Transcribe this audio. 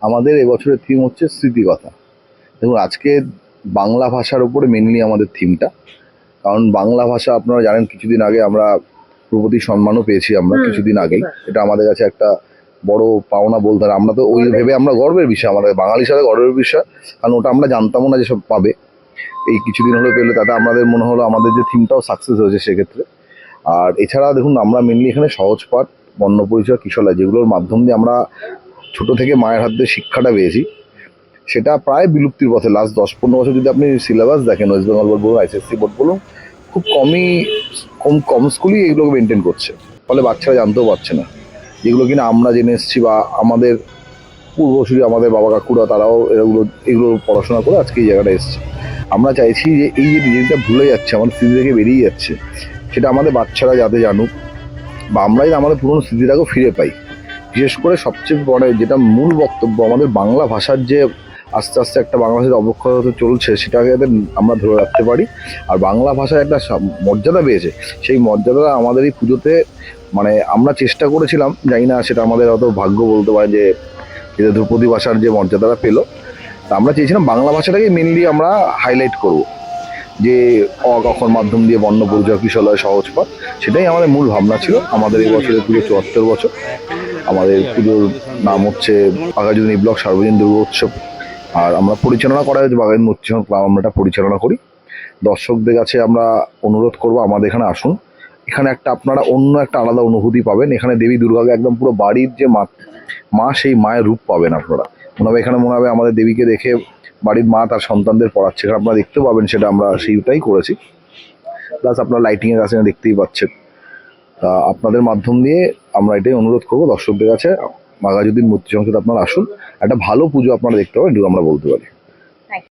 আমাদের এবছরের থিম হচ্ছে স্মৃতিকথা। দেখুন, আজকে বাংলা ভাষার উপরে মেনলি আমাদের থিমটা। কারণ বাংলা ভাষা আপনারা জানেন, কিছুদিন আগে আমরা প্রগতি সম্মানও পেয়েছি আমরা কিছুদিন আগেই। এটা আমাদের কাছে একটা বড় পাওনা বলতে হয়। আমরা তো ওই ভেবে আমরা গর্বের বিষয়, আমাদের বাঙালি হিসাবে গর্বের বিষয়। কারণ ওটা আমরা জানতামও না যেসব পাবে, এই কিছুদিন হলে পেলে তাতে আমাদের মনে হলো আমাদের যে থিমটাও সাকসেস হয়েছে সেক্ষেত্রে। আর এছাড়া দেখুন, আমরা মেনলি এখানে সহজ পাঠ, বর্ণপরিচয়, কিশলয়, যেগুলোর মাধ্যম দিয়ে আমরা ছোট থেকে মায়ের হাত দিয়ে শিক্ষাটা পেয়েছি, সেটা প্রায় বিলুপ্তির পথে। লাস্ট 10-15 বছর যদি আপনি সিলেবাস দেখেন, ওয়েস্ট বেঙ্গল বোর্ড বলুন, আইসিএসসি বোর্ড বলুন, খুব কম স্কুলই এগুলোকে মেনটেন করছে। ফলে বাচ্চারা জানতেও পারছে না যেগুলো কিনা আমরা জেনে এসেছি, বা আমাদের পূর্বসূরি, আমাদের বাবা কাকুরা, তারাও এগুলো পড়াশোনা করে আজকে এই জায়গাটা এসছে। আমরা চাইছি যে এই যে জিনিসটা ভুলে যাচ্ছে, আমাদের স্মৃতি থেকে বেরিয়ে যাচ্ছে, সেটা আমাদের বাচ্চারা যাতে জানুক, বা আমরাই আমাদের পুরনো স্মৃতিটাকেও ফিরে পাই। বিশেষ করে সবচেয়ে বড় যেটা মূল বক্তব্য, আমাদের বাংলা ভাষার যে আস্তে আস্তে একটা বাংলা ভাষার অবক্ষয় হতে চলছে, সেটাকে যাতে আমরা ধরে রাখতে পারি। আর বাংলা ভাষার একটা মর্যাদা পেয়েছে, সেই মর্যাদাটা আমাদের এই পুজোতে মানে আমরা চেষ্টা করেছিলাম, জানি না সেটা আমাদের হয়তো ভাগ্য বলতে পারে যে ধ্রুপদী ভাষার যে মর্যাদাটা পেলো। তা আমরা চেয়েছিলাম বাংলা ভাষাটাকে মেনলি আমরা হাইলাইট করব, যে অক্ষর মাধ্যম দিয়ে বর্ণ পরিচয়, কিশলয়, সহজ পাঠ, সেটাই আমাদের মূল ভাবনা ছিল। আমাদের এই বছরের পুজো 74 বছর। আমাদের পুজোর নাম হচ্ছে বাঘাযতীন ব্লক সার্বজনীন দুর্গোৎসব। আর আমরা পরিচালনা করা হয়েছে বাঘাযতীন মূর্তি ক্লাব, আমরা এটা পরিচালনা করি। দর্শকদের কাছে আমরা অনুরোধ করব, আমাদের এখানে আসুন। এখানে আপনারা অন্য একটা আলাদা অনুভূতি পাবেন। এখানে দেবী দুর্গাকে একদম পুরো বাড়ির যে মা সেই মায়ের রূপ পাবেন আপনারা। এখানে মনে হবে আমাদের দেবীকে দেখে বাড়ির মা তার সন্তানদের পড়াচ্ছে, এখানে আপনারা দেখতে পাবেন। সেটা আমরা সেইটাই করেছি। প্লাস আপনারা লাইটিংয়ের কাছে দেখতেই পাচ্ছেন। তা আপনাদের মাধ্যম দিয়ে আমরা এটাই অনুরোধ করবো দর্শকদের কাছে, বাঘাযতীন মূর্তি সংসদ আপনারা আসুন, একটা ভালো পুজো আপনারা দেখতে পাবেন, আমরা বলতে পারি।